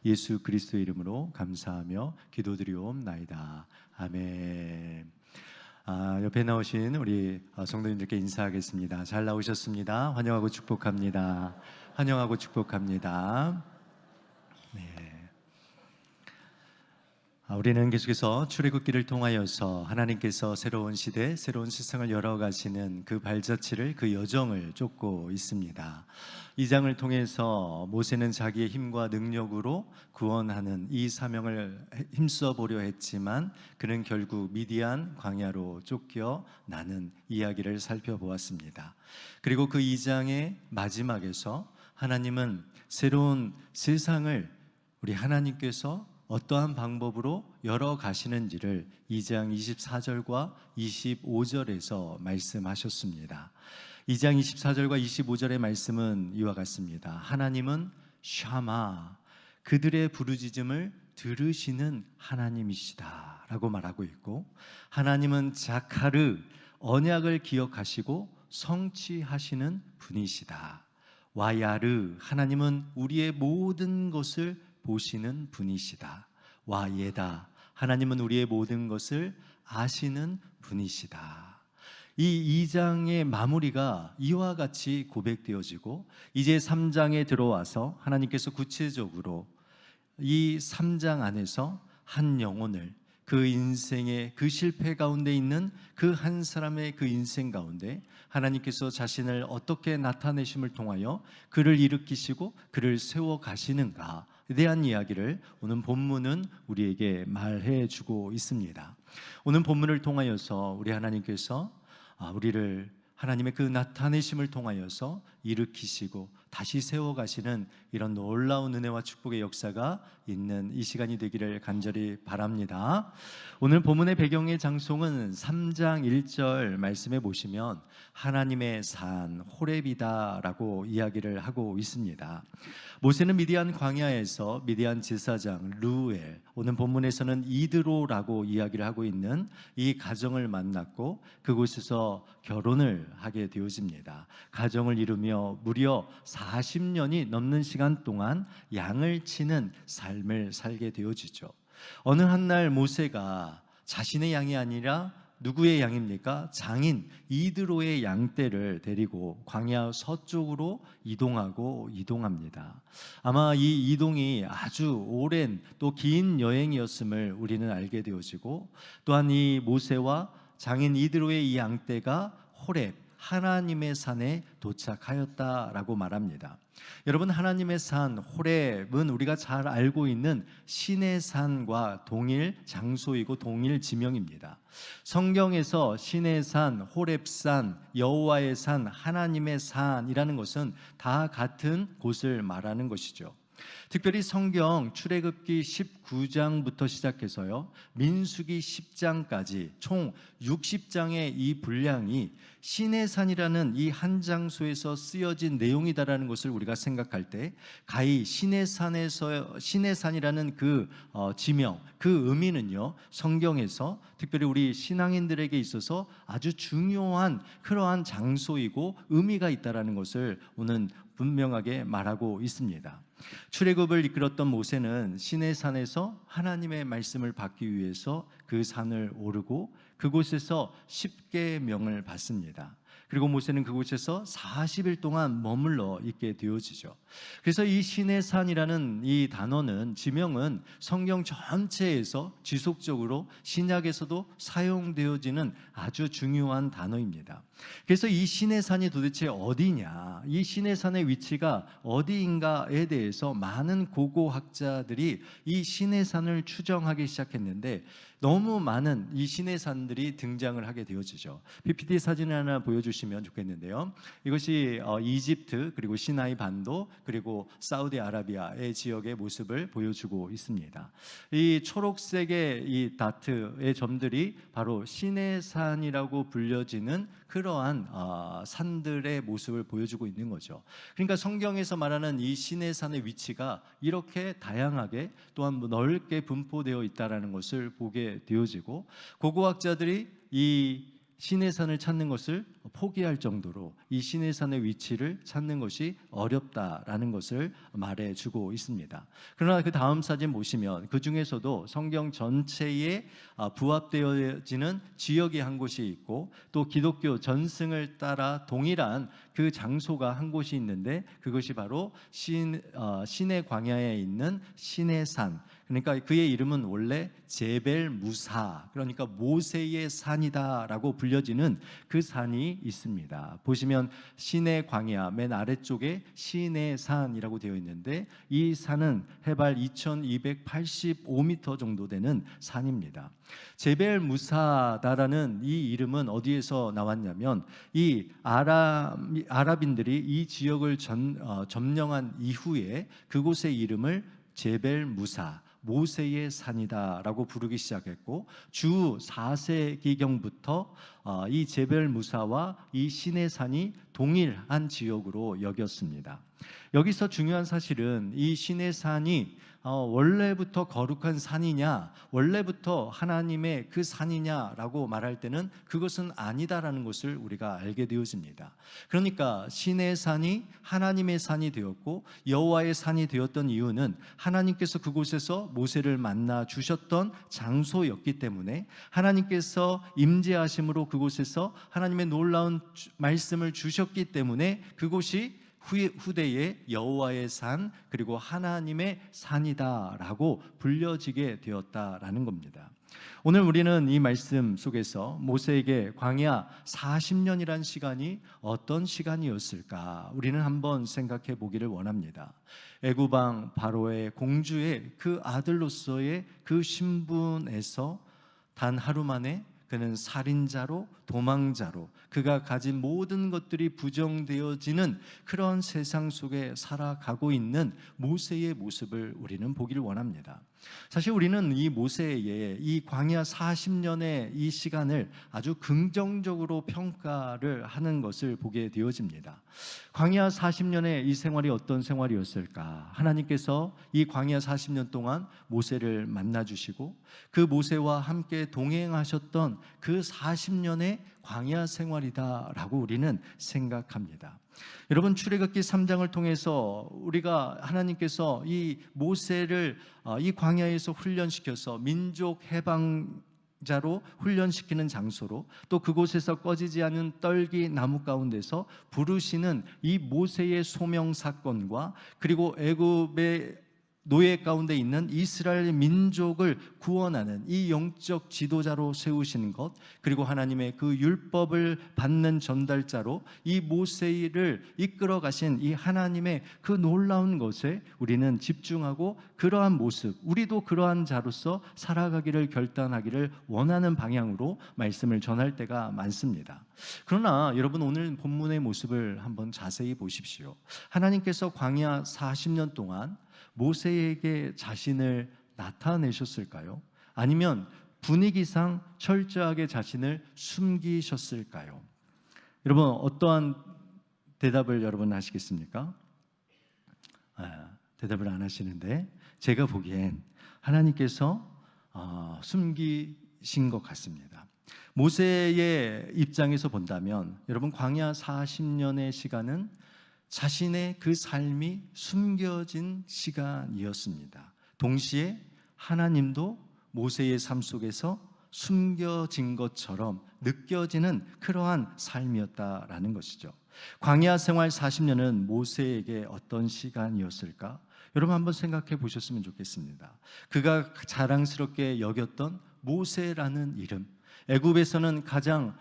예수 그리스도의 이름으로 감사하며 기도드리옵나이다. 아멘. 옆에 나오신 우리 성도님들께 인사하겠습니다. 잘 나오셨습니다. 환영하고 축복합니다. 환영하고 축복합니다. 네. 우리는 계속해서 출애굽기를 통하여서 하나님께서 새로운 시대, 새로운 세상을 열어가시는 그 발자취를, 그 여정을 쫓고 있습니다. 이 장을 통해서 모세는 자기의 힘과 능력으로 구원하는 이 사명을 힘써 보려 했지만 그는 결국 미디안 광야로 쫓겨나는 이야기를 살펴보았습니다. 그리고 그 2장의 마지막에서 하나님은 새로운 세상을 우리 하나님께서 어떠한 방법으로 열어가시는지를 2장 24절과 25절에서 말씀하셨습니다. 2장 24절과 25절의 말씀은 이와 같습니다. 하나님은 샤마, 그들의 부르짖음을 들으시는 하나님이시다 라고 말하고 있고, 하나님은 자카르, 언약을 기억하시고 성취하시는 분이시다. 와야르, 하나님은 우리의 모든 것을 보시는 분이시다. 와예다, 하나님은 우리의 모든 것을 아시는 분이시다. 이 2장의 마무리가 이와 같이 고백되어지고 이제 3장에 들어와서 하나님께서 구체적으로 이 3장 안에서 한 영혼을, 그 인생의 그 실패 가운데 있는 그 한 사람의 그 인생 가운데 하나님께서 자신을 어떻게 나타내심을 통하여 그를 일으키시고 그를 세워 가시는가에 대한 이야기를 오늘 본문은 우리에게 말해 주고 있습니다. 오늘 본문을 통하여서 우리 하나님께서 우리를 하나님의 그 나타내심을 통하여서 일으키시고 다시 세워가시는 이런 놀라운 은혜와 축복의 역사가 있는 이 시간이 되기를 간절히 바랍니다. 오늘 본문의 배경의 장소는 3장 1절 말씀에 보시면 하나님의 산 호렙이다 라고 이야기를 하고 있습니다. 모세는 미디안 광야에서 미디안 제사장 르우엘, 오늘 본문에서는 이드로라고 이야기를 하고 있는 이 가정을 만났고 그곳에서 결혼을 하게 되어집니다. 가정을 이루며 무려 40년이 넘는 시간 동안 양을 치는 삶을 살게 되어지죠. 어느 한날 모세가 자신의 양이 아니라 누구의 양입니까? 장인 이드로의 양떼를 데리고 광야 서쪽으로 이동합니다. 아마 이 이동이 아주 오랜 또 긴 여행이었음을 우리는 알게 되어지고, 또한 이 모세와 장인 이드로의 이 양떼가 호렙, 하나님의 산에 도착하였다라고 말합니다. 여러분, 하나님의 산 호렙은 우리가 잘 알고 있는 신의 산과 동일 장소이고 동일 지명입니다. 성경에서 신의 산, 호렙산, 여호와의 산, 하나님의 산이라는 것은 다 같은 곳을 말하는 것이죠. 특별히 성경 출애굽기 19장부터 시작해서요 민수기 10장까지 총 60장의 이 분량이 신의 산이라는 이 한 장소에서 쓰여진 내용이다라는 것을 우리가 생각할 때 가히 신의 산이라는 그 지명, 그 의미는요 성경에서 특별히 우리 신앙인들에게 있어서 아주 중요한 그러한 장소이고 의미가 있다라는 것을 오늘 분명하게 말하고 있습니다. 출애굽을 이끌었던 모세는 시내 산에서 하나님의 말씀을 받기 위해서 그 산을 오르고 그곳에서 10계명을 받습니다. 그리고 모세는 그곳에서 40일 동안 머물러 있게 되어지죠. 그래서 이 신의 산이라는 이 단어는, 지명은 성경 전체에서 지속적으로 신약에서도 사용되어지는 아주 중요한 단어입니다. 그래서 이 신의 산이 도대체 어디냐, 이 신의 산의 위치가 어디인가에 대해서 많은 고고학자들이 이 신의 산을 추정하기 시작했는데 너무 많은 이 신의 산들이 등장을 하게 되어지죠. PPT 사진을 하나 보여주시면 좋겠는데요. 이것이 이집트 그리고 시나이 반도 그리고 사우디아라비아의 지역의 모습을 보여주고 있습니다. 이 초록색의 이 다트의 점들이 바로 신의 산이라고 불려지는 그러한 산들의 모습을 보여주고 있는 거죠. 그러니까 성경에서 말하는 이 신의 산의 위치가 이렇게 다양하게 또한 넓게 분포되어 있다는 것을 보게 되어지고, 고고학자들이 이 시내산을 찾는 것을 포기할 정도로 이 시내산의 위치를 찾는 것이 어렵다라는 것을 말해주고 있습니다. 그러나 그 다음 사진 보시면 그 중에서도 성경 전체에 부합되어지는 지역이 한 곳이 있고 또 기독교 전승을 따라 동일한 그 장소가 한 곳이 있는데 그것이 바로 시내 광야에 있는 시내산, 그러니까 그의 이름은 원래 제벨 무사, 그러니까 모세의 산이다라고 불려지는 그 산이 있습니다. 보시면 시내 광야 맨 아래쪽에 시내산이라고 되어 있는데 이 산은 해발 2285m 정도 되는 산입니다. 제벨 무사다라는 이 이름은 어디에서 나왔냐면 이 아랍인들이 이 지역을 점령한 이후에 그곳의 이름을 제벨 무사, 모세의 산이다라고 부르기 시작했고 주 4세기경부터 이 제벨 무사와 이 시내산이 동일한 지역으로 여겼습니다. 여기서 중요한 사실은 이 시내산이 원래부터 거룩한 산이냐, 원래부터 하나님의 그 산이냐라고 말할 때는 그것은 아니다라는 것을 우리가 알게 되어집니다. 그러니까 시내산이 하나님의 산이 되었고 여호와의 산이 되었던 이유는 하나님께서 그곳에서 모세를 만나 주셨던 장소였기 때문에 하나님께서 임재하심으로 그곳에서 하나님의 놀라운 말씀을 주셨기 때문에 그곳이 후대에 여호와의 산 그리고 하나님의 산이다라고 불려지게 되었다라는 겁니다. 오늘 우리는 이 말씀 속에서 모세에게 광야 40년이란 시간이 어떤 시간이었을까 우리는 한번 생각해 보기를 원합니다. 애굽왕 바로의 공주의 그 아들로서의 그 신분에서 단 하루 만에 그는 살인자로 도망자로 그가 가진 모든 것들이 부정되어지는 그런 세상 속에 살아가고 있는 모세의 모습을 우리는 보기를 원합니다. 사실 우리는 이 모세의 이 광야 40년의 이 시간을 아주 긍정적으로 평가를 하는 것을 보게 되어집니다. 광야 40년의 이 생활이 어떤 생활이었을까? 하나님께서 이 광야 40년 동안 모세를 만나주시고 그 모세와 함께 동행하셨던 그 40년의 광야 생활이다라고 우리는 생각합니다. 여러분 출애굽기 3장을 통해서 우리가 하나님께서 이 모세를 이 광야에서 훈련시켜서 민족 해방자로 훈련시키는 장소로 또 그곳에서 꺼지지 않은 떨기 나무 가운데서 부르시는 이 모세의 소명 사건과 그리고 애굽의 노예 가운데 있는 이스라엘 민족을 구원하는 이 영적 지도자로 세우시는 것, 그리고 하나님의 그 율법을 받는 전달자로 이 모세를 이끌어 가신 이 하나님의 그 놀라운 것에 우리는 집중하고 그러한 모습, 우리도 그러한 자로서 살아가기를 결단하기를 원하는 방향으로 말씀을 전할 때가 많습니다. 그러나 여러분 오늘 본문의 모습을 한번 자세히 보십시오. 하나님께서 광야 40년 동안 모세에게 자신을 나타내셨을까요? 아니면 분위기상 철저하게 자신을 숨기셨을까요? 여러분 어떠한 대답을 여러분 하시겠습니까? 대답을 안 하시는데 제가 보기엔 하나님께서 숨기신 것 같습니다. 모세의 입장에서 본다면 여러분 광야 40년의 시간은 자신의 그 삶이 숨겨진 시간이었습니다. 동시에 하나님도 모세의 삶 속에서 숨겨진 것처럼 느껴지는 그러한 삶이었다라는 것이죠. 광야 생활 40년은 모세에게 어떤 시간이었을까? 여러분 한번 생각해 보셨으면 좋겠습니다. 그가 자랑스럽게 여겼던 모세라는 이름, 애굽에서는 가장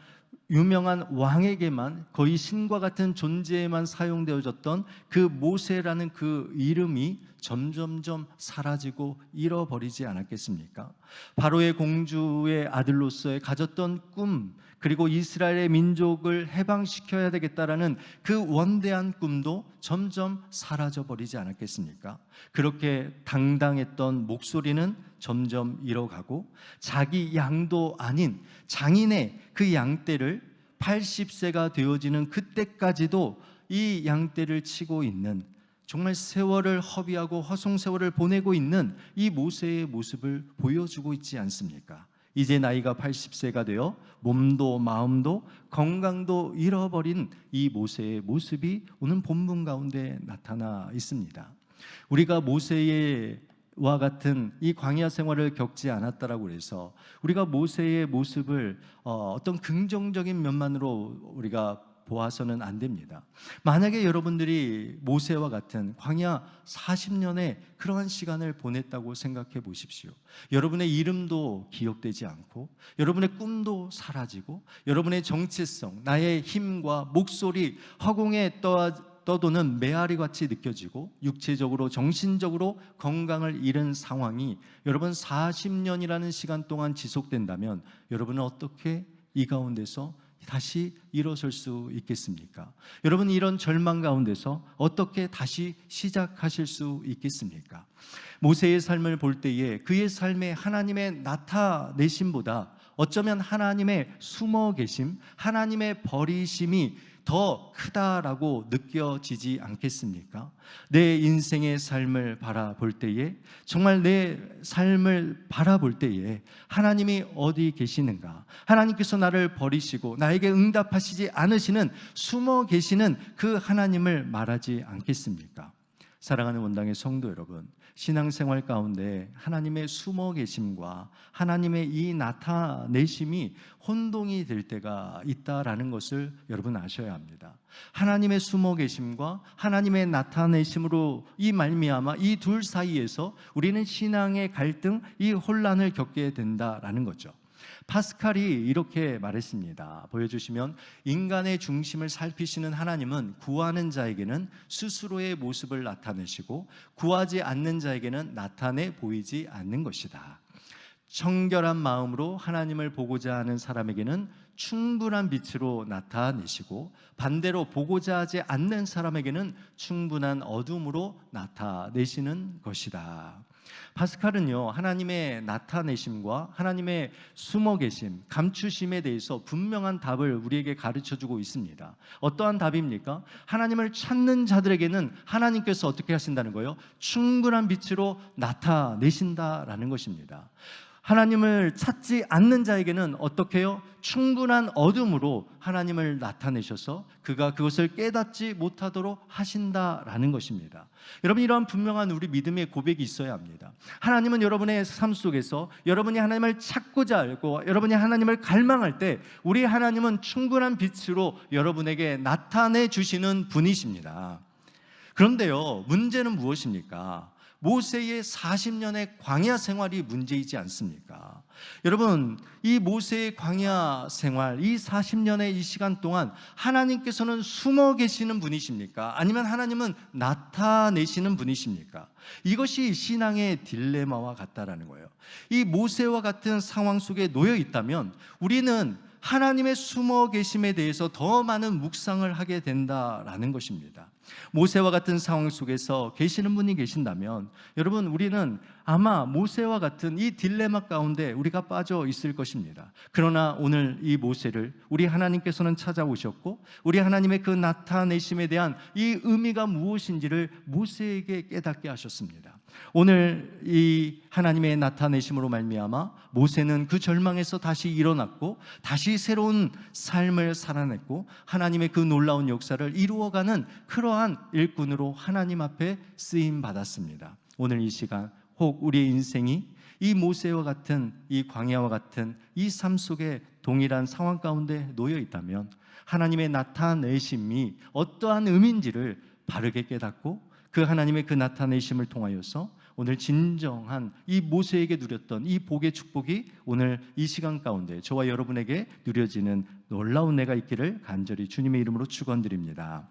유명한 왕에게만 거의 신과 같은 존재에만 사용되어졌던 그 모세라는 그 이름이 점점점 사라지고 잃어버리지 않았겠습니까? 바로의 공주의 아들로서의 가졌던 꿈, 그리고 이스라엘의 민족을 해방시켜야 되겠다라는 그 원대한 꿈도 점점 사라져버리지 않았겠습니까? 그렇게 당당했던 목소리는 점점 잃어가고 자기 양도 아닌 장인의 그 양떼를 80세가 되어지는 그때까지도 이 양떼를 치고 있는, 정말 세월을 허비하고 허송세월을 보내고 있는 이 모세의 모습을 보여주고 있지 않습니까? 이제 나이가 80세가 되어 몸도 마음도 건강도 잃어버린 이 모세의 모습이 오늘 본문 가운데 나타나 있습니다. 우리가 모세와 같은 이 광야 생활을 겪지 않았다라고 해서 우리가 모세의 모습을 어떤 긍정적인 면만으로 우리가 보아서는 안 됩니다. 만약에 여러분들이 모세와 같은 광야 40년의 그러한 시간을 보냈다고 생각해 보십시오. 여러분의 이름도 기억되지 않고 여러분의 꿈도 사라지고 여러분의 정체성, 나의 힘과 목소리 허공에 떠도는 메아리같이 느껴지고 육체적으로 정신적으로 건강을 잃은 상황이 여러분 40년이라는 시간 동안 지속된다면 여러분은 어떻게 이 가운데서 다시 일어설 수 있겠습니까? 여러분, 이런 절망 가운데서 어떻게 다시 시작하실 수 있겠습니까? 모세의 삶을 볼 때에 그의 삶에 하나님의 나타내심보다 어쩌면 하나님의 숨어 계심, 하나님의 버리심이 더 크다라고 느껴지지 않겠습니까? 내 인생의 삶을 바라볼 때에, 정말 내 삶을 바라볼 때에 하나님이 어디 계시는가? 하나님께서 나를 버리시고 나에게 응답하시지 않으시는, 숨어 계시는 그 하나님을 말하지 않겠습니까? 사랑하는 원당의 성도 여러분, 신앙생활 가운데 하나님의 숨어 계심과 하나님의 이 나타내심이 혼동이 될 때가 있다라는 것을 여러분 아셔야 합니다. 하나님의 숨어 계심과 하나님의 나타내심으로 이 말미암아 이 둘 사이에서 우리는 신앙의 갈등, 이 혼란을 겪게 된다라는 거죠. 파스칼이 이렇게 말했습니다. 보여주시면, 인간의 중심을 살피시는 하나님은 구하는 자에게는 스스로의 모습을 나타내시고 구하지 않는 자에게는 나타내 보이지 않는 것이다. 청결한 마음으로 하나님을 보고자 하는 사람에게는 충분한 빛으로 나타내시고 반대로 보고자 하지 않는 사람에게는 충분한 어둠으로 나타내시는 것이다. 파스칼은요, 하나님의 나타내심과 하나님의 숨어 계심, 감추심에 대해서 분명한 답을 우리에게 가르쳐주고 있습니다. 어떠한 답입니까? 하나님을 찾는 자들에게는 하나님께서 어떻게 하신다는 거예요? 충분한 빛으로 나타내신다라는 것입니다. 하나님을 찾지 않는 자에게는 어떻게 해요? 충분한 어둠으로 하나님을 나타내셔서 그가 그것을 깨닫지 못하도록 하신다라는 것입니다. 여러분, 이러한 분명한 우리 믿음의 고백이 있어야 합니다. 하나님은 여러분의 삶 속에서 여러분이 하나님을 찾고자 알고 여러분이 하나님을 갈망할 때 우리 하나님은 충분한 빛으로 여러분에게 나타내 주시는 분이십니다. 그런데요, 문제는 무엇입니까? 모세의 40년의 광야 생활이 문제이지 않습니까? 여러분, 이 모세의 광야 생활, 이 40년의 이 시간 동안 하나님께서는 숨어 계시는 분이십니까? 아니면 하나님은 나타내시는 분이십니까? 이것이 신앙의 딜레마와 같다라는 거예요. 이 모세와 같은 상황 속에 놓여 있다면 우리는 하나님의 숨어 계심에 대해서 더 많은 묵상을 하게 된다라는 것입니다. 모세와 같은 상황 속에서 계시는 분이 계신다면 여러분, 우리는 아마 모세와 같은 이 딜레마 가운데 우리가 빠져 있을 것입니다. 그러나 오늘 이 모세를 우리 하나님께서는 찾아오셨고 우리 하나님의 그 나타내심에 대한 이 의미가 무엇인지를 모세에게 깨닫게 하셨습니다. 오늘 이 하나님의 나타내심으로 말미암아 모세는 그 절망에서 다시 일어났고 다시 새로운 삶을 살아냈고 하나님의 그 놀라운 역사를 이루어가는 그러한 일꾼으로 하나님 앞에 쓰임 받았습니다. 오늘 이 시간 혹 우리의 인생이 이 모세와 같은 이 광야와 같은 이 삶 속에 동일한 상황 가운데 놓여 있다면 하나님의 나타내심이 어떠한 의미인지를 바르게 깨닫고 그 하나님의 그 나타내심을 통하여서 오늘 진정한 이 모세에게 누렸던 이 복의 축복이 오늘 이 시간 가운데 저와 여러분에게 누려지는 놀라운 은혜가 있기를 간절히 주님의 이름으로 축원드립니다.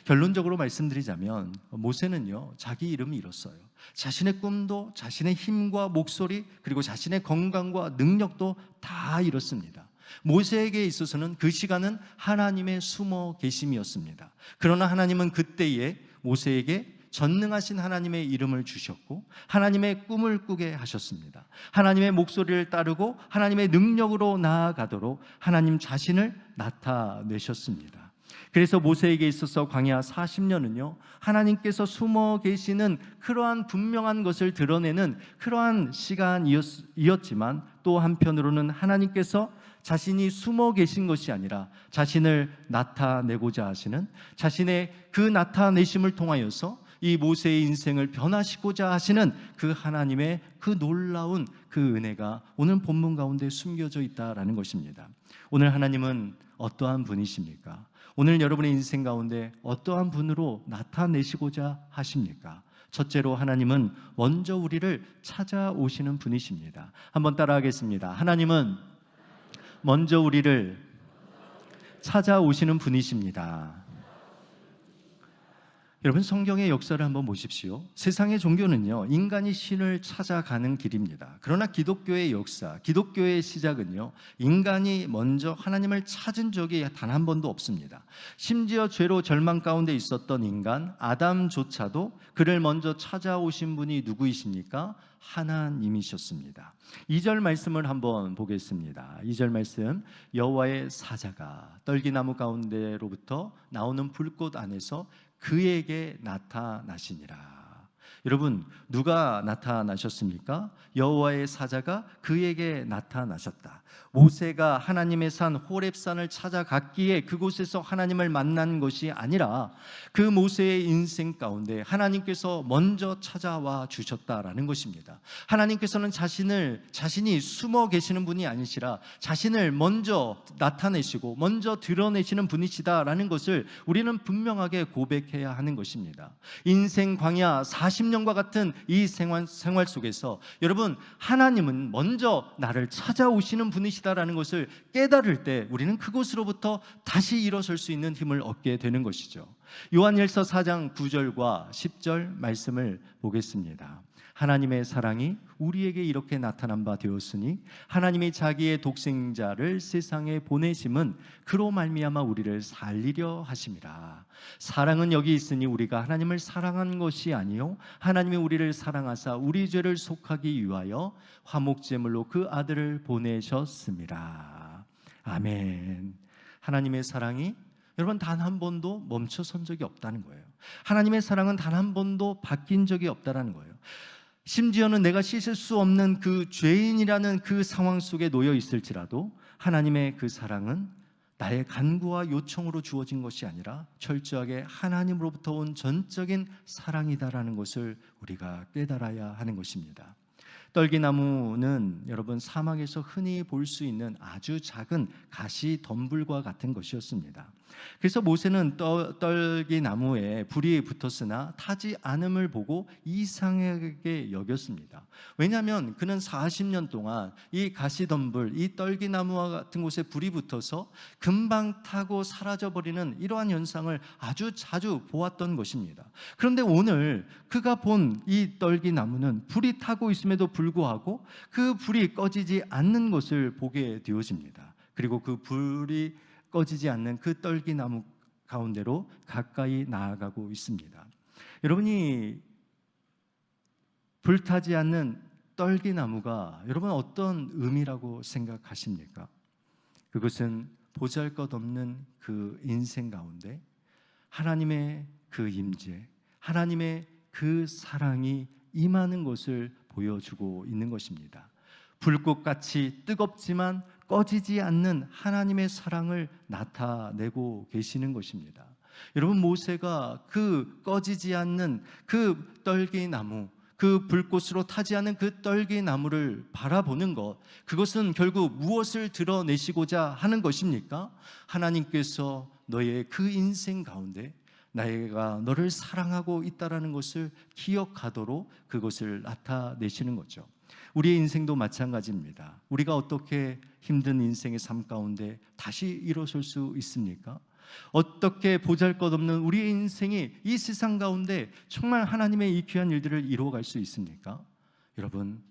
결론적으로 말씀드리자면 모세는요, 자기 이름을 잃었어요. 자신의 꿈도, 자신의 힘과 목소리, 그리고 자신의 건강과 능력도 다 잃었습니다. 모세에게 있어서는 그 시간은 하나님의 숨어 계심이었습니다. 그러나 하나님은 그때에 모세에게 전능하신 하나님의 이름을 주셨고 하나님의 꿈을 꾸게 하셨습니다. 하나님의 목소리를 따르고 하나님의 능력으로 나아가도록 하나님 자신을 나타내셨습니다. 그래서 모세에게 있어서 광야 40년은요 하나님께서 숨어 계시는 그러한 분명한 것을 드러내는 그러한 시간이었지만, 또 한편으로는 하나님께서 자신이 숨어 계신 것이 아니라 자신을 나타내고자 하시는, 자신의 그 나타내심을 통하여서 이 모세의 인생을 변화시키고자 하시는 그 하나님의 그 놀라운 그 은혜가 오늘 본문 가운데 숨겨져 있다라는 것입니다. 오늘 하나님은 어떠한 분이십니까? 오늘 여러분의 인생 가운데 어떠한 분으로 나타내시고자 하십니까? 첫째로 하나님은 먼저 우리를 찾아오시는 분이십니다. 한번 따라하겠습니다. 하나님은 먼저 우리를 찾아오시는 분이십니다. 여러분, 성경의 역사를 한번 보십시오. 세상의 종교는요 인간이 신을 찾아가는 길입니다. 그러나 기독교의 역사, 기독교의 시작은요 인간이 먼저 하나님을 찾은 적이 단 한 번도 없습니다. 심지어 죄로 절망 가운데 있었던 인간 아담조차도 그를 먼저 찾아오신 분이 누구이십니까? 하나님이셨습니다. 2절 말씀을 한번 보겠습니다. 2절 말씀, 여호와의 사자가 떨기나무 가운데로부터 나오는 불꽃 안에서 그에게 나타나시니라. 여러분, 누가 나타나셨습니까? 여호와의 사자가 그에게 나타나셨다. 모세가 하나님의 산 호렙산을 찾아갔기에 그곳에서 하나님을 만난 것이 아니라 그 모세의 인생 가운데 하나님께서 먼저 찾아와 주셨다라는 것입니다. 하나님께서는 자신이 숨어 계시는 분이 아니시라 자신을 먼저 나타내시고 먼저 드러내시는 분이시다라는 것을 우리는 분명하게 고백해야 하는 것입니다. 인생 광야 40년과 같은 이 생활 속에서 여러분, 하나님은 먼저 나를 찾아오시는 분이시다라는 것을 깨달을 때 우리는 그곳으로부터 다시 일어설 수 있는 힘을 얻게 되는 것이죠. 요한일서 4장 9절과 10절 말씀을 보겠습니다. 하나님의 사랑이 우리에게 이렇게 나타난 바 되었으니 하나님이 자기의 독생자를 세상에 보내심은 그로 말미암아 우리를 살리려 하심이라. 사랑은 여기 있으니 우리가 하나님을 사랑한 것이 아니요 하나님이 우리를 사랑하사 우리 죄를 속하기 위하여 화목제물로 그 아들을 보내셨습니다. 아멘. 하나님의 사랑이 여러분 단 한 번도 멈춰선 적이 없다는 거예요. 하나님의 사랑은 단 한 번도 바뀐 적이 없다는 거예요. 심지어는 내가 씻을 수 없는 그 죄인이라는 그 상황 속에 놓여 있을지라도 하나님의 그 사랑은 나의 간구와 요청으로 주어진 것이 아니라 철저하게 하나님으로부터 온 전적인 사랑이다라는 것을 우리가 깨달아야 하는 것입니다. 떨기나무는 여러분 사막에서 흔히 볼 수 있는 아주 작은 가시 덤불과 같은 것이었습니다. 그래서 모세는 떨기나무에 불이 붙었으나 타지 않음을 보고 이상하게 여겼습니다. 왜냐하면 그는 40년 동안 이 가시덤불, 이 떨기나무와 같은 곳에 불이 붙어서 금방 타고 사라져버리는 이러한 현상을 아주 자주 보았던 것입니다. 그런데 오늘 그가 본 이 떨기나무는 불이 타고 있음에도 불구하고 그 불이 꺼지지 않는 것을 보게 되어집니다. 그리고 그 불이 꺼지지 않는 그 떨기나무 가운데로 가까이 나아가고 있습니다. 여러분이 불타지 않는 떨기나무가 여러분 어떤 의미라고 생각하십니까? 그것은 보잘것없는 그 인생 가운데 하나님의 그 임재, 하나님의 그 사랑이 임하는 것을 보여주고 있는 것입니다. 불꽃같이 뜨겁지만 꺼지지 않는 하나님의 사랑을 나타내고 계시는 것입니다. 여러분, 모세가 그 꺼지지 않는 그 떨기나무, 그 불꽃으로 타지 않은 그 떨기나무를 바라보는 것, 그것은 결국 무엇을 드러내시고자 하는 것입니까? 하나님께서 너의 그 인생 가운데 내가 너를 사랑하고 있다는 것을 기억하도록 그것을 나타내시는 거죠. 우리의 인생도 마찬가지입니다. 우리가 어떻게 힘든 인생의 삶 가운데 다시 일어설 수 있습니까? 어떻게 보잘것없는 우리의 인생이 이 세상 가운데 정말 하나님의 이 귀한 일들을 이루어갈 수 있습니까? 여러분,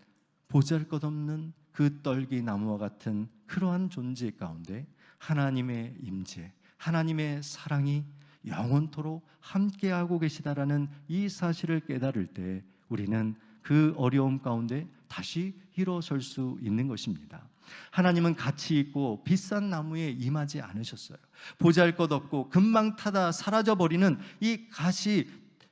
보잘것없는 그 떨기나무와 같은 그러한 존재 가운데 하나님의 임재, 하나님의 사랑이 영원토록 함께하고 계시다라는 이 사실을 깨달을 때 우리는 그 어려움 가운데 다시 일어설 수 있는 것입니다. 하나님은 가치 있고 비싼 나무에 임하지 않으셨어요. 보잘것없고 금방 타다 사라져버리는 이 가시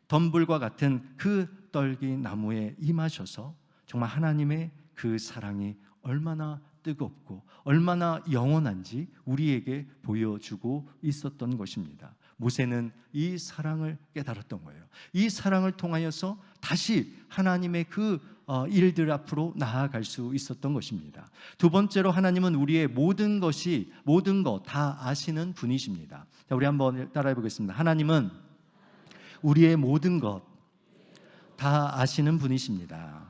덤불과 같은 그 떨기 나무에 임하셔서 정말 하나님의 그 사랑이 얼마나 뜨겁고 얼마나 영원한지 우리에게 보여주고 있었던 것입니다. 모세는 이 사랑을 깨달았던 거예요. 이 사랑을 통하여서 다시 하나님의 그 일들 앞으로 나아갈 수 있었던 것입니다. 두 번째로, 하나님은 우리의 모든 것 다 아시는 분이십니다. 자, 우리 한번 따라해 보겠습니다. 하나님은 우리의 모든 것 다 아시는 분이십니다.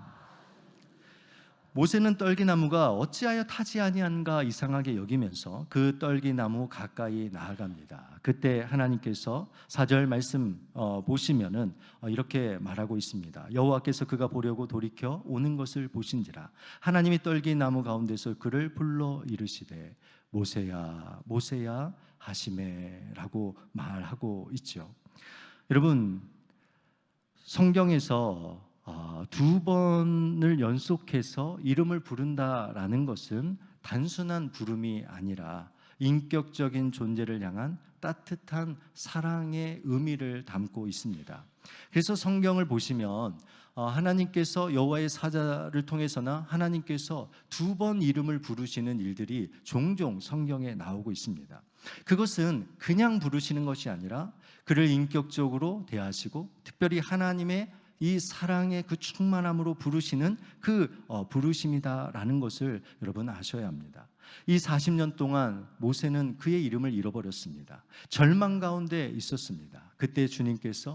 모세는 떨기나무가 어찌하여 타지 아니한가 이상하게 여기면서 그 떨기나무 가까이 나아갑니다. 그때 하나님께서 4절 말씀 보시면은 이렇게 말하고 있습니다. 여호와께서 그가 보려고 돌이켜 오는 것을 보신지라 하나님이 떨기나무 가운데서 그를 불러 이르시되 모세야 모세야 하시매라고 말하고 있죠. 여러분, 성경에서 두 번을 연속해서 이름을 부른다라는 것은 단순한 부름이 아니라 인격적인 존재를 향한 따뜻한 사랑의 의미를 담고 있습니다. 그래서 성경을 보시면 하나님께서 여호와의 사자를 통해서나 하나님께서 두 번 이름을 부르시는 일들이 종종 성경에 나오고 있습니다. 그것은 그냥 부르시는 것이 아니라 그를 인격적으로 대하시고 특별히 하나님의 이 사랑의 그 충만함으로 부르시는 그 부르심이다라는 것을 여러분 아셔야 합니다. 이 40년 동안 모세는 그의 이름을 잃어버렸습니다. 절망 가운데 있었습니다. 그때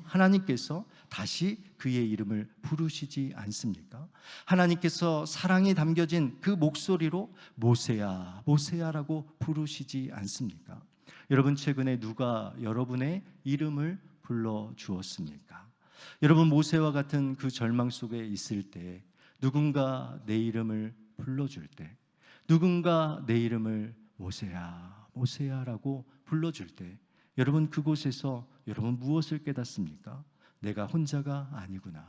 하나님께서 다시 그의 이름을 부르시지 않습니까? 하나님께서 사랑이 담겨진 그 목소리로 모세야 모세야라고 부르시지 않습니까? 여러분, 최근에 누가 여러분의 이름을 불러주었습니까? 여러분, 모세와 같은 그 절망 속에 있을 때 누군가 내 이름을 불러줄 때, 누군가 내 이름을 모세야 모세야라고 불러줄 때, 여러분 그곳에서 여러분 무엇을 깨닫습니까? 내가 혼자가 아니구나,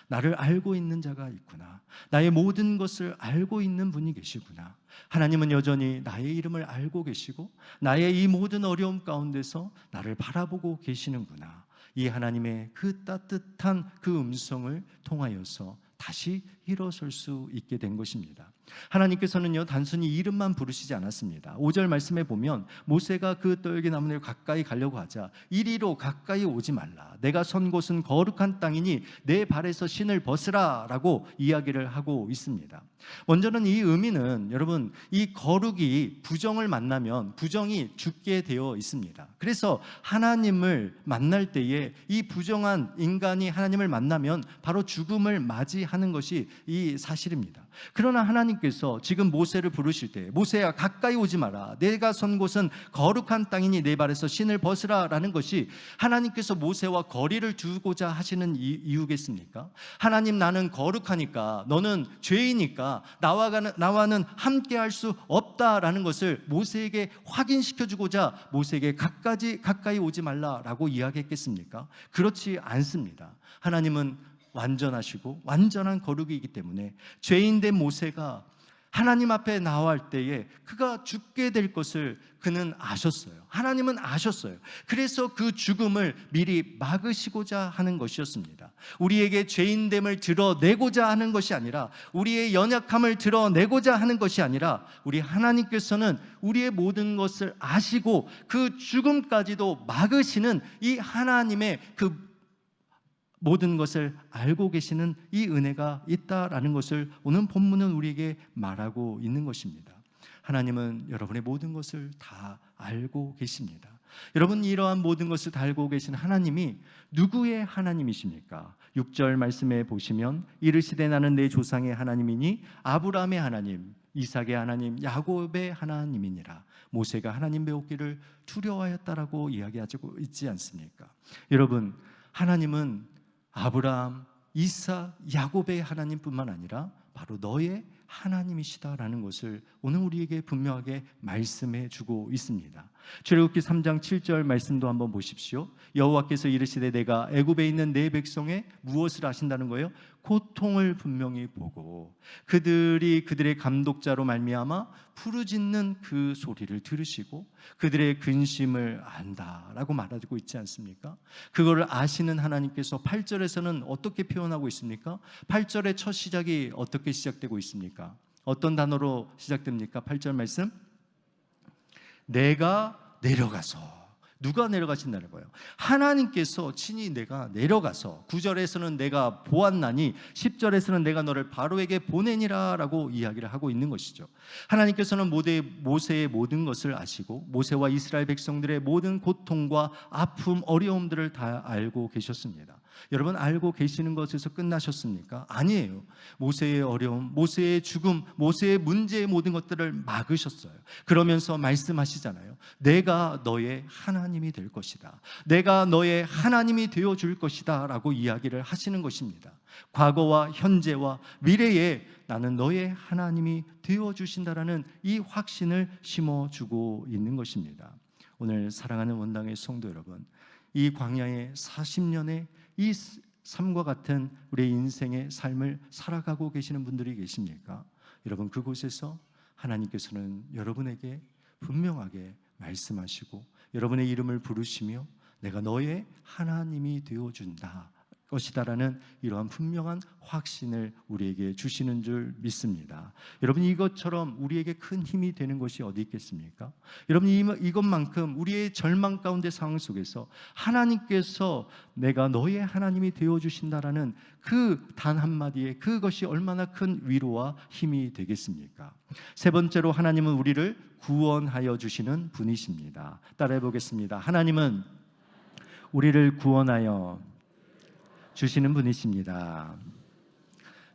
나를 알고 있는 자가 있구나, 나의 모든 것을 알고 있는 분이 계시구나. 하나님은 여전히 나의 이름을 알고 계시고 나의 이 모든 어려움 가운데서 나를 바라보고 계시는구나. 이 하나님의 그 따뜻한 그 음성을 통하여서 다시 일어설 수 있게 된 것입니다. 하나님께서는요, 단순히 이름만 부르시지 않았습니다. 5절 말씀에 보면 모세가 그 떨기나무를 가까이 가려고 하자 이리로 가까이 오지 말라, 내가 선 곳은 거룩한 땅이니 내 발에서 신을 벗으라 라고 이야기를 하고 있습니다. 먼저는 이 의미는, 여러분, 이 거룩이 부정을 만나면 부정이 죽게 되어 있습니다. 그래서 하나님을 만날 때에 이 부정한 인간이 하나님을 만나면 바로 죽음을 맞이하는 것이 이 사실입니다. 그러나 하나님께서 지금 모세를 부르실 때 모세야 가까이 오지 마라, 내가 선 곳은 거룩한 땅이니 내 발에서 신을 벗으라 라는 것이 하나님께서 모세와 거리를 두고자 하시는 이유겠습니까? 하나님, 나는 거룩하니까, 너는 죄이니까 나와는 함께할 수 없다라는 것을 모세에게 확인시켜주고자 모세에게 가까이 오지 말라라고 이야기했겠습니까? 그렇지 않습니다. 하나님은 완전하시고 완전한 거룩이기 때문에 죄인된 모세가 하나님 앞에 나아갈 때에 그가 죽게 될 것을 그는 아셨어요. 하나님은 아셨어요. 그래서 그 죽음을 미리 막으시고자 하는 것이었습니다. 우리에게 죄인됨을 드러내고자 하는 것이 아니라, 우리의 연약함을 드러내고자 하는 것이 아니라, 우리 하나님께서는 우리의 모든 것을 아시고 그 죽음까지도 막으시는 이 하나님의 그 모든 것을 알고 계시는 이 은혜가 있다라는 것을 오늘 본문은 우리에게 말하고 있는 것입니다. 하나님은 여러분의 모든 것을 다 알고 계십니다. 여러분, 이러한 모든 것을 다 알고 계신 하나님이 누구의 하나님이십니까? 6절 말씀에 보시면 이르시되 나는 내 조상의 하나님이니 아브라함의 하나님, 이삭의 하나님, 야곱의 하나님이니라. 모세가 하나님 배웠기를 두려워하였다라고 이야기하고 있지 않습니까? 여러분, 하나님은 아브라함, 이삭, 야곱의 하나님뿐만 아니라 바로 너의 하나님이시다라는 것을 오늘 우리에게 분명하게 말씀해 주고 있습니다. 출애굽기 3장 7절 말씀도 한번 보십시오. 여호와께서 이르시되 내가 애굽에 있는 내 백성에 무엇을 하신다는 거예요? 고통을 분명히 보고 그들이 그들의 감독자로 말미암아 부르짖는 그 소리를 들으시고 그들의 근심을 안다라고 말하고 있지 않습니까? 그거를 아시는 하나님께서 8절에서는 어떻게 표현하고 있습니까? 8절의 첫 시작이 어떻게 시작되고 있습니까? 어떤 단어로 시작됩니까? 8절 말씀, 내가 내려가서. 누가 내려가신다는 거예요? 하나님께서 친히 내가 내려가서, 9절에서는 내가 보았나니 10절에서는 내가 너를 바로에게 보내니라 라고 이야기를 하고 있는 것이죠. 하나님께서는 모세의 모든 것을 아시고 모세와 이스라엘 백성들의 모든 고통과 아픔, 어려움들을 다 알고 계셨습니다. 여러분, 알고 계시는 것에서 끝나셨습니까? 아니에요. 모세의 어려움, 모세의 죽음, 모세의 문제의 모든 것들을 막으셨어요. 그러면서 말씀하시잖아요. 내가 너의 하나님이 될 것이다. 내가 너의 하나님이 되어줄 것이다 라고 이야기를 하시는 것입니다. 과거와 현재와 미래에 나는 너의 하나님이 되어주신다라는 이 확신을 심어주고 있는 것입니다. 오늘 사랑하는 원당의 성도 여러분, 이 광야의 40년의 이 삶과 같은 우리의 인생의 삶을 살아가고 계시는 분들이 계십니까? 여러분, 그곳에서 하나님께서는 여러분에게 분명하게 말씀하시고 여러분의 이름을 부르시며 내가 너의 하나님이 되어준다 것이다라는 이러한 분명한 확신을 우리에게 주시는 줄 믿습니다. 여러분, 이것처럼 우리에게 큰 힘이 되는 것이 어디 있겠습니까? 여러분, 이것만큼 우리의 절망 가운데 상황 속에서 하나님께서 내가 너의 하나님이 되어주신다라는 그 단 한마디에 그것이 얼마나 큰 위로와 힘이 되겠습니까? 세 번째로, 하나님은 우리를 구원하여 주시는 분이십니다. 따라해 보겠습니다. 하나님은 우리를 구원하여 주시는 분이십니다.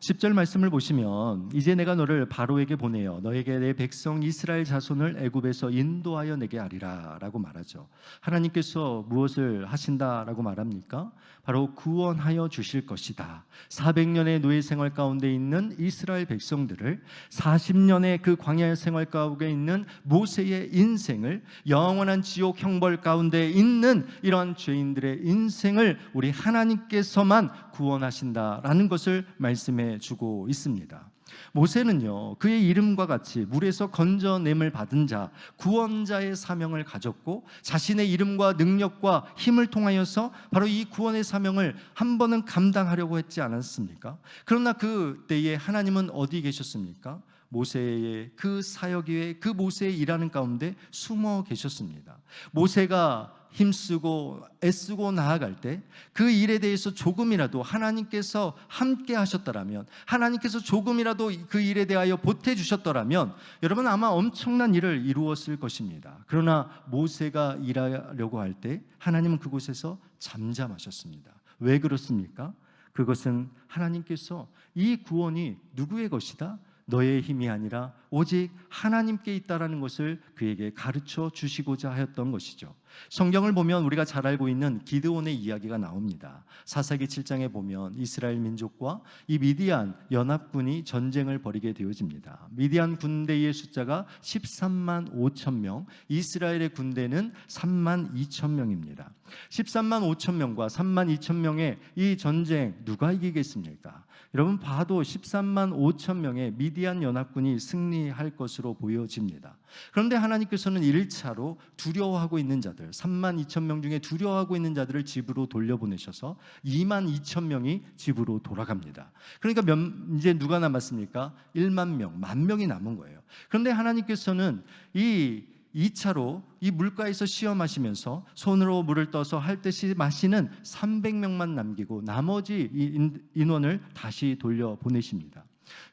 10절 말씀을 보시면, 이제 내가 너를 바로에게 보내어 너에게 내 백성 이스라엘 자손을 애굽에서 인도하여 내게 하리라 라고 말하죠. 하나님께서 무엇을 하신다라고 말합니까? 바로 구원하여 주실 것이다. 400년의 노예 생활 가운데 있는 이스라엘 백성들을 40년의 그 광야 생활 가운데 있는 모세의 인생을, 영원한 지옥 형벌 가운데 있는 이러한 죄인들의 인생을 우리 하나님께서만 구원하신다라는 것을 말씀해 주고 있습니다. 모세는요, 그의 이름과 같이 물에서 건져냄을 받은 자, 구원자의 사명을 가졌고 자신의 이름과 능력과 힘을 통하여서 바로 이 구원의 사명을 한 번은 감당하려고 했지 않았습니까? 그러나 그때에 하나님은 어디 계셨습니까? 모세의 그 사역 위에, 그 모세의 일하는 가운데 숨어 계셨습니다. 모세가 힘쓰고 애쓰고 나아갈 때 그 일에 대해서 조금이라도 하나님께서 함께 하셨더라면, 하나님께서 조금이라도 그 일에 대하여 보태주셨더라면 여러분, 아마 엄청난 일을 이루었을 것입니다. 그러나 모세가 일하려고 할 때 하나님은 그곳에서 잠잠하셨습니다. 왜 그렇습니까? 그것은 하나님께서 이 구원이 누구의 것이다? 너의 힘이 아니라 오직 하나님께 있다라는 것을 그에게 가르쳐 주시고자 하였던 것이죠. 성경을 보면 우리가 잘 알고 있는 기드온의 이야기가 나옵니다. 사사기 7장에 보면 이스라엘 민족과 이 미디안 연합군이 전쟁을 벌이게 되어집니다. 미디안 군대의 숫자가 13만 5천 명, 이스라엘의 군대는 3만 2천 명입니다. 13만 5천 명과 3만 2천 명의 이 전쟁 누가 이기겠습니까? 여러분, 봐도 13만 5천 명의 미디안 연합군이 승리할 것으로 보여집니다. 그런데 하나님께서는 1차로 두려워하고 있는 자들, 3만 2천 명 중에 두려워하고 있는 자들을 집으로 돌려보내셔서 2만 2천 명이 집으로 돌아갑니다. 그러니까 이제 누가 남았습니까? 1만 명, 1만 명이 남은 거예요. 그런데 하나님께서는 이 2차로 이 물가에서 시험하시면서 손으로 물을 떠서 할 듯이 마시는 300명만 남기고 나머지 인원을 다시 돌려보내십니다.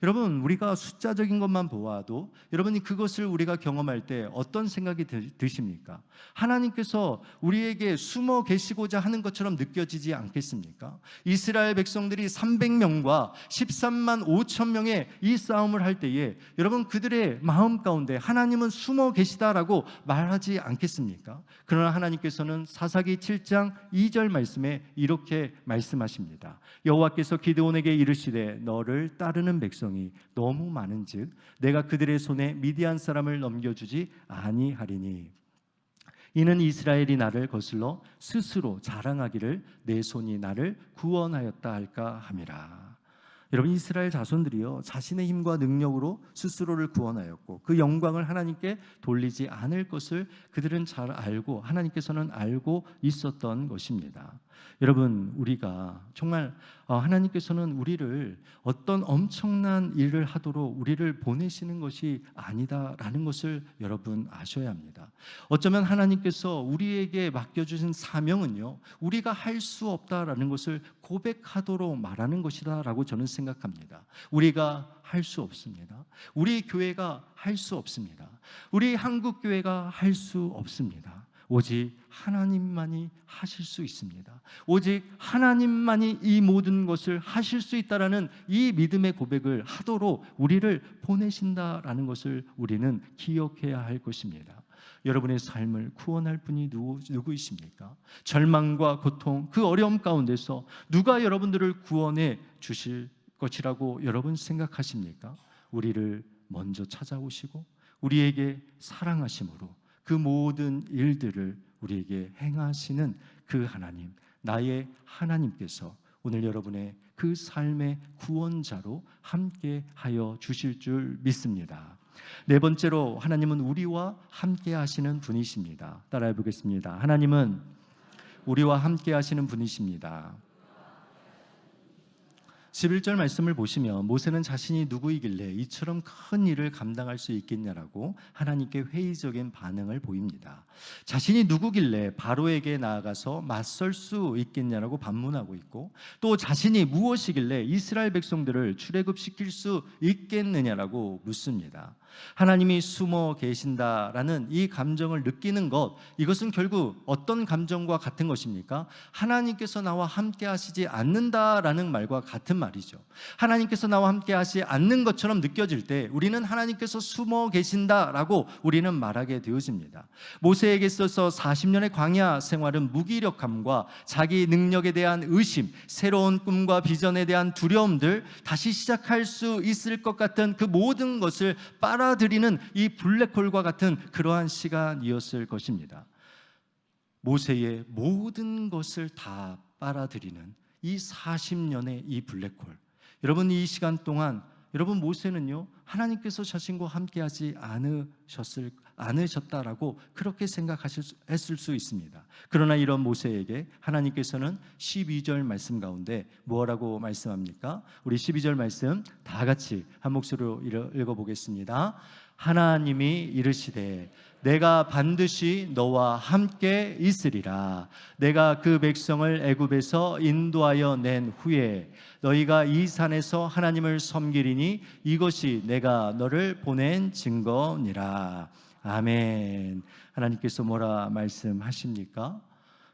여러분, 우리가 숫자적인 것만 보아도 여러분이 그것을 우리가 경험할 때 어떤 생각이 드십니까? 하나님께서 우리에게 숨어 계시고자 하는 것처럼 느껴지지 않겠습니까? 이스라엘 백성들이 300명과 13만 5천 명의 이 싸움을 할 때에 여러분, 그들의 마음 가운데 하나님은 숨어 계시다라고 말하지 않겠습니까? 그러나 하나님께서는 사사기 7장 2절 말씀에 이렇게 말씀하십니다. 여호와께서 기드온에게 이르시되 너를 따르는 백성이 너무 많은즉 내가 그들의 손에 미디안 사람을 넘겨주지 아니하리니 이는 이스라엘이 나를 거슬러 스스로 자랑하기를 내 손이 나를 구원하였다 할까 함이라. 여러분, 이스라엘 자손들이요 자신의 힘과 능력으로 스스로를 구원하였고 그 영광을 하나님께 돌리지 않을 것을 그들은 잘 알고 하나님께서는 알고 있었던 것입니다. 여러분, 우리가 정말 하나님께서는 우리를 어떤 엄청난 일을 하도록 우리를 보내시는 것이 아니다라는 것을 여러분 아셔야 합니다. 어쩌면 하나님께서 우리에게 맡겨주신 사명은요 우리가 할 수 없다라는 것을 고백하도록 말하는 것이다라고 저는 생각합니다. 우리가 할 수 없습니다. 우리 교회가 할 수 없습니다. 우리 한국 교회가 할 수 없습니다. 오직 하나님만이 하실 수 있습니다. 오직 하나님만이 이 모든 것을 하실 수 있다라는 이 믿음의 고백을 하도록 우리를 보내신다라는 것을 우리는 기억해야 할 것입니다. 여러분의 삶을 구원할 분이 누구이십니까? 절망과 고통, 그 어려움 가운데서 누가 여러분들을 구원해 주실 것이라고 여러분 생각하십니까? 우리를 먼저 찾아오시고 우리에게 사랑하심으로 그 모든 일들을 우리에게 행하시는 그 하나님, 나의 하나님께서 오늘 여러분의 그 삶의 구원자로 함께 하여 주실 줄 믿습니다. 네 번째로, 하나님은 우리와 함께 하시는 분이십니다. 따라해 보겠습니다. 하나님은 우리와 함께 하시는 분이십니다. 11절 말씀을 보시면 모세는 자신이 누구이길래 이처럼 큰 일을 감당할 수 있겠냐라고 하나님께 회의적인 반응을 보입니다. 자신이 누구길래 바로에게 나아가서 맞설 수 있겠냐라고 반문하고 있고, 또 자신이 무엇이길래 이스라엘 백성들을 출애굽시킬 수 있겠느냐라고 묻습니다. 하나님이 숨어 계신다라는 이 감정을 느끼는 것, 이것은 결국 어떤 감정과 같은 것입니까? 하나님께서 나와 함께 하시지 않는다라는 말과 같은 말이죠. 하나님께서 나와 함께 하시지 않는 것처럼 느껴질 때 우리는 하나님께서 숨어 계신다라고 우리는 말하게 되어집니다. 모세에게 있어서 40년의 광야 생활은 무기력함과 자기 능력에 대한 의심, 새로운 꿈과 비전에 대한 두려움들, 다시 시작할 수 있을 것 같은 그 모든 것을 빨아들이는 이 블랙홀과 같은 그러한 시간이었을 것입니다. 모세의 모든 것을 다 빨아들이는 이 40년의 이 블랙홀, 여러분, 이 시간 동안 여러분 모세는요 하나님께서 자신과 함께하지 않으셨다라고 그렇게 생각했을 수 있습니다. 그러나 이런 모세에게 하나님께서는 12절 말씀 가운데 뭐라고 말씀합니까? 우리 12절 말씀 다 같이 한 목소리로 읽어보겠습니다. 하나님이 이르시되 내가 반드시 너와 함께 있으리라. 내가 그 백성을 애굽에서 인도하여 낸 후에 너희가 이 산에서 하나님을 섬기리니 이것이 내가 너를 보낸 증거니라. 아멘. 하나님께서 뭐라 말씀하십니까?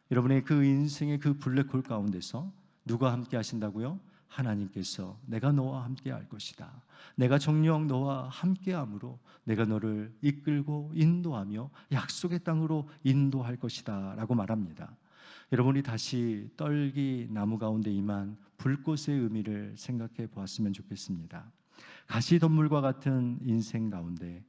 여러분의 그 인생의 그 블랙홀 가운데서 누가 함께 하신다고요? 하나님께서 내가 너와 함께 할 것이다. 내가 정녕 너와 함께함으로 내가 너를 이끌고 인도하며 약속의 땅으로 인도할 것이다 라고 말합니다. 여러분이 다시 떨기 나무 가운데 임한 불꽃의 의미를 생각해 보았으면 좋겠습니다. 가시덤불과 같은 인생 가운데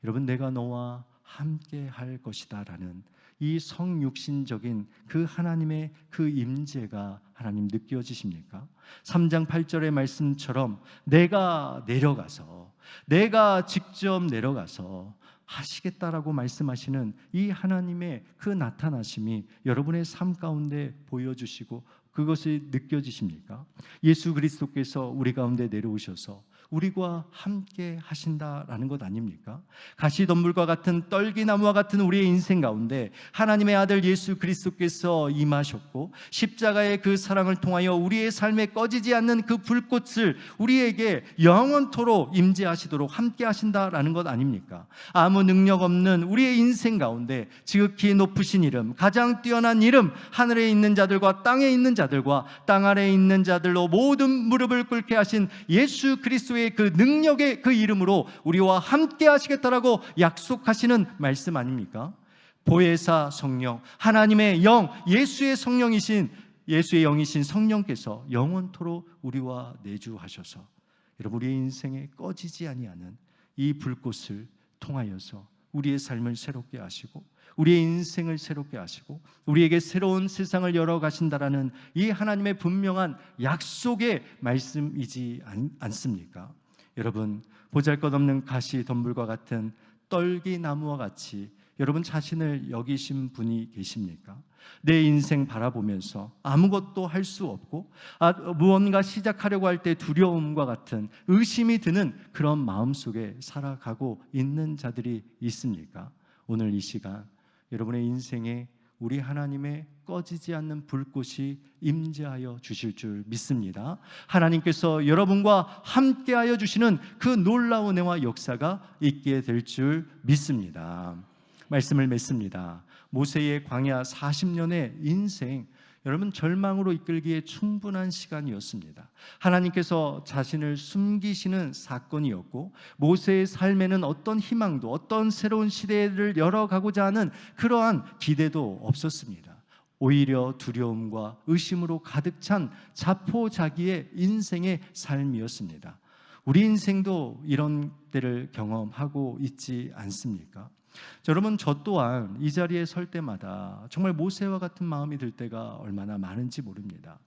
여러분, 내가 너와 함께 할 것이다 라는 이 성육신적인 그 하나님의 그 임재가 하나님 느껴지십니까? 3장 8절의 말씀처럼 내가 직접 내려가서 하시겠다라고 말씀하시는 이 하나님의 그 나타나심이 여러분의 삶 가운데 보여주시고 그것이 느껴지십니까? 예수 그리스도께서 우리 가운데 내려오셔서 우리와 함께 하신다라는 것 아닙니까? 가시덤불과 같은 떨기나무와 같은 우리의 인생 가운데 하나님의 아들 예수 그리스도께서 임하셨고 십자가의 그 사랑을 통하여 우리의 삶에 꺼지지 않는 그 불꽃을 우리에게 영원토록 임재하시도록 함께 하신다라는 것 아닙니까? 아무 능력 없는 우리의 인생 가운데 지극히 높으신 이름, 가장 뛰어난 이름, 하늘에 있는 자들과 땅에 있는 자들과 땅 아래에 있는 자들로 모든 무릎을 꿇게 하신 예수 그리스도의 그 능력의 그 이름으로 우리와 함께 하시겠다라고 약속하시는 말씀 아닙니까? 보혜사 성령, 하나님의 영, 예수의 영이신 성령께서 영원토록 우리와 내주하셔서 여러분, 우리의 인생에 꺼지지 아니하는 이 불꽃을 통하여서 우리의 삶을 새롭게 하시고 우리의 인생을 새롭게 하시고 우리에게 새로운 세상을 열어 가신다라는 이 하나님의 분명한 약속의 말씀이지 않습니까? 여러분, 보잘것없는 가시 덤불과 같은 떨기나무와 같이 여러분 자신을 여기신 분이 계십니까? 내 인생 바라보면서 아무것도 할 수 없고 무언가 시작하려고 할 때 두려움과 같은 의심이 드는 그런 마음속에 살아가고 있는 자들이 있습니까? 오늘 이 시간 여러분의 인생에 우리 하나님의 꺼지지 않는 불꽃이 임재하여 주실 줄 믿습니다. 하나님께서 여러분과 함께하여 주시는 그 놀라운 은혜와 역사가 있게 될 줄 믿습니다. 말씀을 맺습니다. 모세의 광야 40년의 인생, 여러분 절망으로 이끌기에 충분한 시간이었습니다. 하나님께서 자신을 숨기시는 사건이었고 모세의 삶에는 어떤 희망도 어떤 새로운 시대를 열어가고자 하는 그러한 기대도 없었습니다. 오히려 두려움과 의심으로 가득 찬 자포자기의 인생의 삶이었습니다. 우리 인생도 이런 때를 경험하고 있지 않습니까? 여러분, 저 또한 이 자리에 설 때마다 정말 모세와 같은 마음이 들 때가 얼마나 많은지 모릅니다.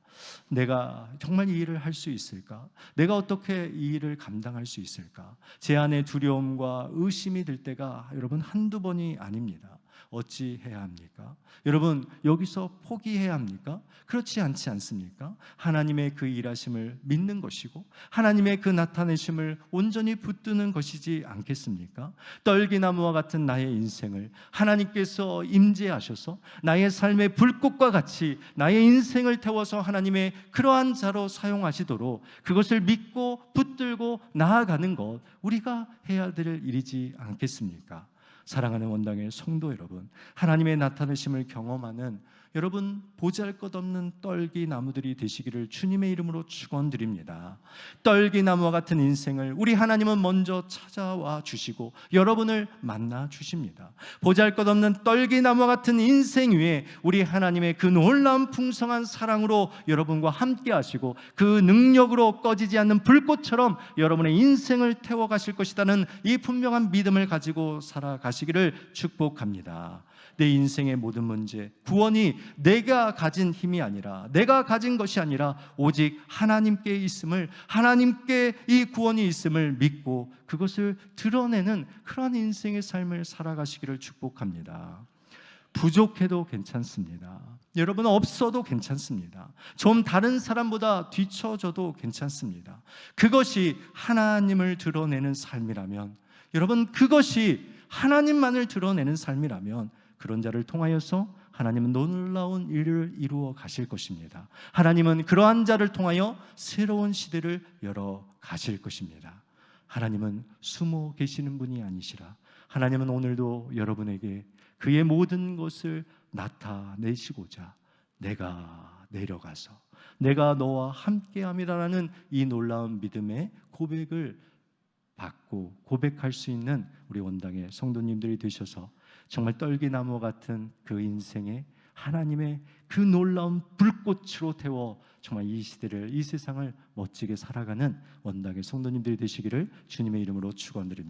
내가 정말 이 일을 할 수 있을까? 내가 어떻게 이 일을 감당할 수 있을까? 제 안에 두려움과 의심이 들 때가 여러분 한두 번이 아닙니다. 어찌 해야 합니까? 여러분, 여기서 포기해야 합니까? 그렇지 않지 않습니까? 하나님의 그 일하심을 믿는 것이고 하나님의 그 나타내심을 온전히 붙드는 것이지 않겠습니까? 떨기나무와 같은 나의 인생을 하나님께서 임재하셔서 나의 삶의 불꽃과 같이 나의 인생을 태워서 하나님의 그러한 자로 사용하시도록 그것을 믿고 붙들고 나아가는 것, 우리가 해야 될 일이지 않겠습니까? 사랑하는 원당의 성도 여러분, 하나님의 나타내심을 경험하는 여러분 보잘것없는 떨기나무들이 되시기를 주님의 이름으로 축원드립니다. 떨기나무와 같은 인생을 우리 하나님은 먼저 찾아와 주시고 여러분을 만나 주십니다. 보잘것없는 떨기나무와 같은 인생 위에 우리 하나님의 그 놀라운 풍성한 사랑으로 여러분과 함께 하시고 그 능력으로 꺼지지 않는 불꽃처럼 여러분의 인생을 태워가실 것이라는 이 분명한 믿음을 가지고 살아가시기를 축복합니다. 내 인생의 모든 문제, 구원이 내가 가진 힘이 아니라 내가 가진 것이 아니라 오직 하나님께 있음을, 하나님께 이 구원이 있음을 믿고 그것을 드러내는 그런 인생의 삶을 살아가시기를 축복합니다. 부족해도 괜찮습니다. 여러분, 없어도 괜찮습니다. 좀 다른 사람보다 뒤처져도 괜찮습니다. 그것이 하나님을 드러내는 삶이라면, 여러분, 그것이 하나님만을 드러내는 삶이라면 그런 자를 통하여서 하나님은 놀라운 일을 이루어 가실 것입니다. 하나님은 그러한 자를 통하여 새로운 시대를 열어 가실 것입니다. 하나님은 숨어 계시는 분이 아니시라. 하나님은 오늘도 여러분에게 그의 모든 것을 나타내시고자 내가 내려가서 내가 너와 함께함이라는 이 놀라운 믿음의 고백을 받고 고백할 수 있는 우리 원당의 성도님들이 되셔서 정말 떨기나무 같은 그 인생에 하나님의 그 놀라운 불꽃으로 태워 정말 이 시대를, 이 세상을 멋지게 살아가는 원당의 성도님들이 되시기를 주님의 이름으로 축원드립니다.